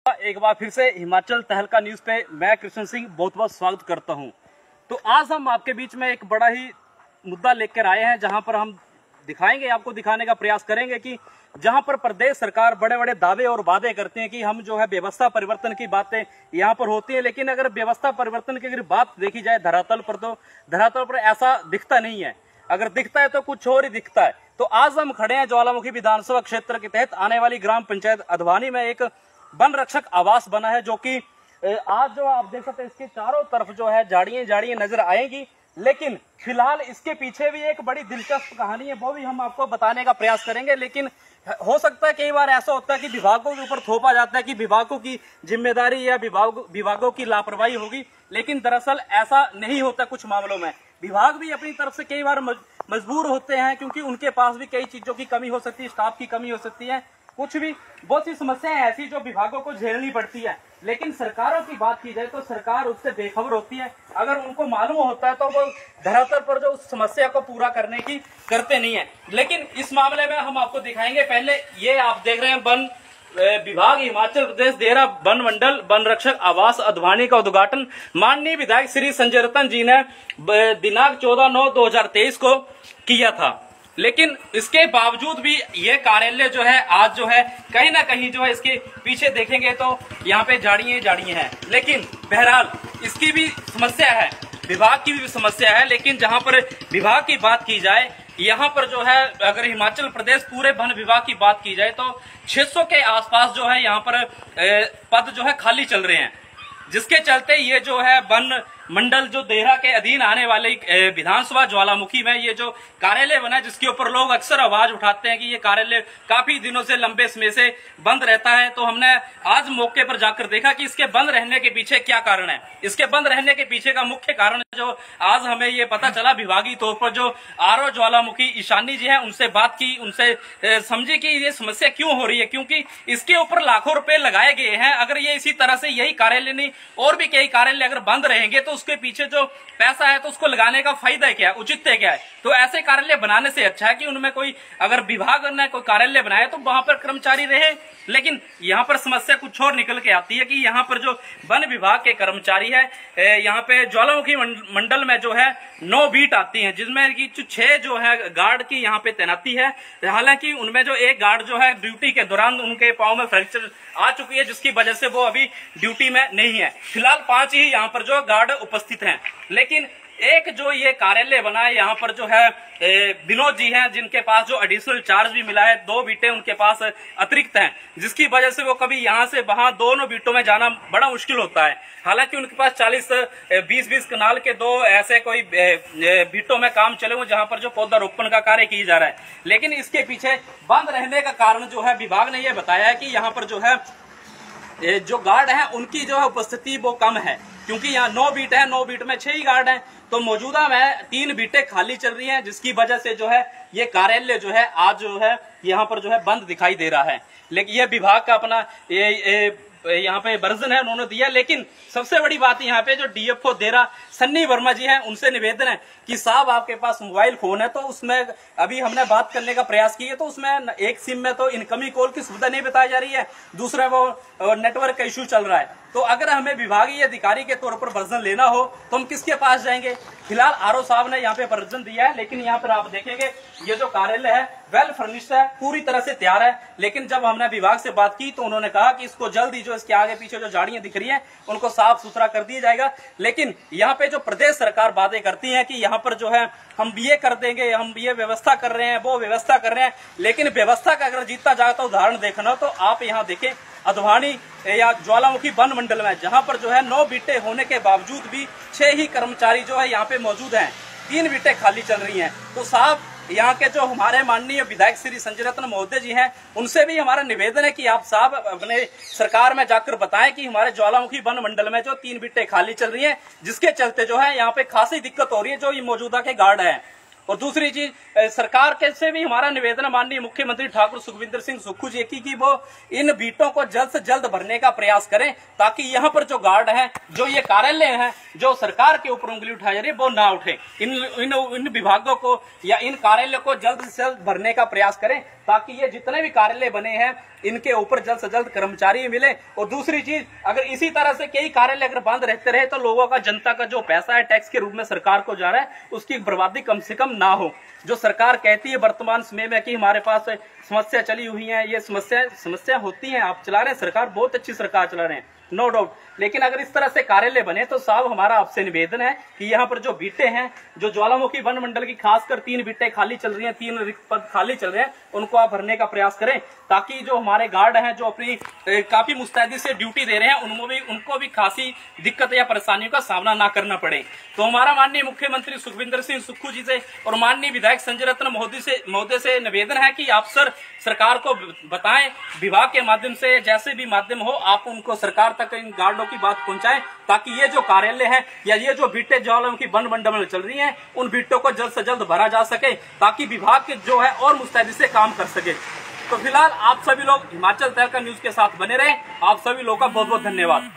एक बार फिर से हिमाचल तहलका न्यूज पे मैं कृष्ण सिंह बहुत बहुत स्वागत करता हूं। तो आज हम आपके बीच में एक बड़ा ही मुद्दा लेकर आए हैं, जहां पर हम दिखाएंगे, आपको दिखाने का प्रयास करेंगे कि जहां पर प्रदेश सरकार बड़े बड़े दावे और वादे करते हैं कि हम जो है व्यवस्था परिवर्तन की बातें यहां पर होती है, लेकिन अगर व्यवस्था परिवर्तन की अगर बात देखी जाए धरातल पर, तो धरातल पर ऐसा दिखता नहीं है। अगर दिखता है तो कुछ और ही दिखता है। तो आज हम खड़े हैं ज्वालामुखी विधानसभा क्षेत्र के तहत आने वाली ग्राम पंचायत अधवानी में एक वन रक्षक आवास बना है, जो कि आज जो आप देख सकते हैं इसके चारों तरफ जो है झाड़ियां नजर आएंगी, लेकिन फिलहाल इसके पीछे भी एक बड़ी दिलचस्प कहानी है, वो भी हम आपको बताने का प्रयास करेंगे। लेकिन हो सकता है कई बार ऐसा होता है कि विभागों के ऊपर थोपा जाता है कि विभागों की जिम्मेदारी या विभागों की लापरवाही होगी, लेकिन दरअसल ऐसा नहीं होता। कुछ मामलों में विभाग भी अपनी तरफ से कई बार मजबूर होते हैं, क्योंकि उनके पास भी कई चीजों की कमी हो सकती है, स्टाफ की कमी हो सकती है, कुछ भी बहुत सी समस्याएं ऐसी जो विभागों को झेलनी पड़ती है। लेकिन सरकारों की बात की जाए तो सरकार उससे बेखबर होती है। अगर उनको मालूम होता है तो वो धरातल पर जो उस समस्या को पूरा करने की करते नहीं है। लेकिन इस मामले में हम आपको दिखाएंगे। पहले ये आप देख रहे हैं वन विभाग हिमाचल प्रदेश देहरा वन मंडल वन रक्षक आवास अधवानी का उद्घाटन माननीय विधायक श्री संजय रतन जी ने दिनांक 14/9/2023 को किया था। लेकिन इसके बावजूद भी ये कार्यालय जो है आज जो है कहीं ना कहीं जो है इसके पीछे देखेंगे तो यहाँ पे झाड़ियां हैं। लेकिन बहरहाल इसकी भी समस्या है, विभाग की भी समस्या है। लेकिन जहाँ पर विभाग की बात की जाए, यहाँ पर जो है अगर हिमाचल प्रदेश पूरे वन विभाग की बात की जाए तो 600 के आसपास जो है यहाँ पर पद जो है खाली चल रहे हैं, जिसके चलते ये जो है वन मंडल जो देहरा के अधीन आने वाले विधानसभा ज्वालामुखी में ये जो कार्यालय बना है, जिसके ऊपर लोग अक्सर आवाज उठाते हैं कि ये कार्यालय काफी दिनों से लंबे समय से बंद रहता है। तो हमने आज मौके पर जाकर देखा कि इसके बंद रहने के पीछे क्या कारण है। इसके बंद रहने के पीछे का मुख्य कारण जो आज हमें ये पता चला, विभागीय तौर पर जो आरओ ज्वालामुखी ईशानी जी है उनसे बात की, उनसे समझी कि ये समस्या क्यों हो रही है, क्योंकि इसके ऊपर लाखों रुपए लगाए गए हैं। अगर ये इसी तरह से यही कार्यालय नहीं और भी कई कार्यालय अगर बंद रहेंगे तो उसके पीछे जो पैसा है तो उसको लगाने का फायदा क्या है, औचित्य क्या है। तो ऐसे कार्यालय बनाने से अच्छा है कि उनमें कोई अगर विभाग ने कोई कार्यालय बनाया तो वहां पर कर्मचारी रहे। लेकिन यहाँ पर समस्या कुछ और निकल के आती है कि यहाँ पर जो वन विभाग के कर्मचारी है, यहाँ पे ज्वालामुखी मंडल में जो है 9 बीट आती हैं, जिसमें की 6 जो है गार्ड की यहाँ पे तैनाती है। हालांकि उनमें जो एक गार्ड जो है ड्यूटी के दौरान उनके पांव में फ्रैक्चर आ चुकी है, जिसकी वजह से वो अभी ड्यूटी में नहीं है। फिलहाल 5 ही यहाँ पर जो गार्ड उपस्थित हैं। लेकिन एक जो ये कार्यालय बना है, यहाँ पर जो है विनोद जी हैं, जिनके पास जो एडिशनल चार्ज भी मिला है, 2 बीटें उनके पास अतिरिक्त हैं, जिसकी वजह से वो कभी यहाँ से वहां दोनों बीटों में जाना बड़ा मुश्किल होता है। हालांकि उनके पास 20-20 कनाल के 2 ऐसे कोई बीटों में काम चले हुए जहां पर जो पौधारोपण का कार्य किया जा रहा है। लेकिन इसके पीछे बंद रहने का कारण जो है विभाग ने यह बताया है कि यहाँ पर जो है जो गार्ड है उनकी जो है उपस्थिति वो कम है, क्योंकि यहाँ 9 बीट है, 9 बीट में 6 ही गार्ड हैं। तो मौजूदा में 3 बीटें खाली चल रही हैं, जिसकी वजह से जो है ये कार्यालय जो है आज जो है यहाँ पर जो है बंद दिखाई दे रहा है। लेकिन ये विभाग का अपना यहाँ पे वर्जन है उन्होंने दिया। लेकिन सबसे बड़ी बात यहाँ पे जो डीएफओ देहरा सन्नी वर्मा जी हैं, उनसे निवेदन है कि साहब आपके पास मोबाइल फोन है, तो उसमें अभी हमने बात करने का प्रयास किया तो उसमें एक सिम में तो इनकमिंग कॉल की सुविधा नहीं बताई जा रही है, दूसरा वो नेटवर्क का इश्यू चल रहा है। तो अगर हमें विभागीय अधिकारी के तौर पर वर्जन लेना हो तो हम किसके पास जाएंगे। फिलहाल आरओ साहब ने यहाँ पे वर्जन दिया है, लेकिन यहाँ पर आप देखेंगे ये जो कार्यालय है वेल फर्निश्ड है, पूरी तरह से तैयार है। लेकिन जब हमने विभाग से बात की तो उन्होंने कहा कि इसको जल्द ही जो इसके आगे पीछे जो झाड़ियां दिख रही हैं उनको साफ सुथरा कर दिया जाएगा। लेकिन यहाँ पे जो प्रदेश सरकार बातें करती है कि यहाँ पर जो है हम ये कर देंगे, हम ये व्यवस्था कर रहे हैं, वो व्यवस्था कर रहे हैं, लेकिन व्यवस्था का अगर जीता जाता उदाहरण देखना तो आप यहाँ देखें अधवानी या ज्वालामुखी वन मंडल में, जहां पर जो है 9 बीटें होने के बावजूद भी 6 ही कर्मचारी जो है यहाँ पे मौजूद हैं, 3 बीटें खाली चल रही हैं। तो साहब यहाँ के जो हमारे माननीय विधायक श्री संजय रत्न महोदय जी हैं, उनसे भी हमारा निवेदन है कि आप साहब अपने सरकार में जाकर बताएं कि हमारे ज्वालामुखी वन मंडल में जो 3 बीटें खाली चल रही हैं, जिसके चलते जो है यहाँ पे खासी दिक्कत हो रही है जो ये मौजूदा के गार्ड है। और दूसरी चीज, सरकार के से भी हमारा निवेदन माननीय मुख्यमंत्री ठाकुर सुखविंदर सिंह सुक्खू जी की वो इन बीटों को जल्द से जल्द भरने का प्रयास करें, ताकि यहाँ पर जो गार्ड हैं, जो ये कार्यालय हैं, जो सरकार के ऊपर उंगली उठाई जा रही है, वो ना उठे। इन विभागों को या इन कार्यालयों को जल्द से जल्द भरने का प्रयास करें, ताकि ये जितने भी कार्यालय बने हैं इनके ऊपर जल्द से जल्द कर्मचारी मिले। और दूसरी चीज, अगर इसी तरह से कई कार्यालय अगर बंद रहते रहे तो लोगों का, जनता का जो पैसा है टैक्स के रूप में सरकार को जा रहा है, उसकी बर्बादी कम से कम ना हो। जो सरकार कहती है वर्तमान समय में कि हमारे पास समस्या चली हुई है, ये समस्या होती है, आप चला रहे हैं, सरकार बहुत अच्छी सरकार चला रहे हैं, नो डाउट। लेकिन अगर इस तरह से कार्यालय बने तो साहब हमारा आपसे निवेदन है कि यहाँ पर जो बीटें हैं, जो ज्वालामुखी वन मंडल की खासकर 3 बीटें खाली चल रही हैं, 3 रिक्त पद खाली चल रहे हैं, उनको आप भरने का प्रयास करें, ताकि जो हमारे गार्ड हैं जो अपनी काफी मुस्तैदी से ड्यूटी दे रहे हैं उनको भी खासी दिक्कत या परेशानियों का सामना ना करना पड़े। तो हमारा माननीय मुख्यमंत्री सुखविंदर सिंह सुक्खू जी से और माननीय विधायक संजय रत्न महोदय से निवेदन है कि आप सरकार को बताएं, विभाग के माध्यम से जैसे भी माध्यम हो, आप उनको सरकार तक इन गार्डों की बात पहुंचाएं, ताकि ये जो कार्यालय है या ये जो बीटें ज्वालामुखी वन मंडल में चल रही हैं, उन बीटों को जल्द से जल्द भरा जा सके, ताकि विभाग के जो है और मुस्तैदी से काम कर सके। तो फिलहाल आप सभी लोग हिमाचल तहलका न्यूज के साथ बने रहे। आप सभी लोगों का बहुत बहुत धन्यवाद।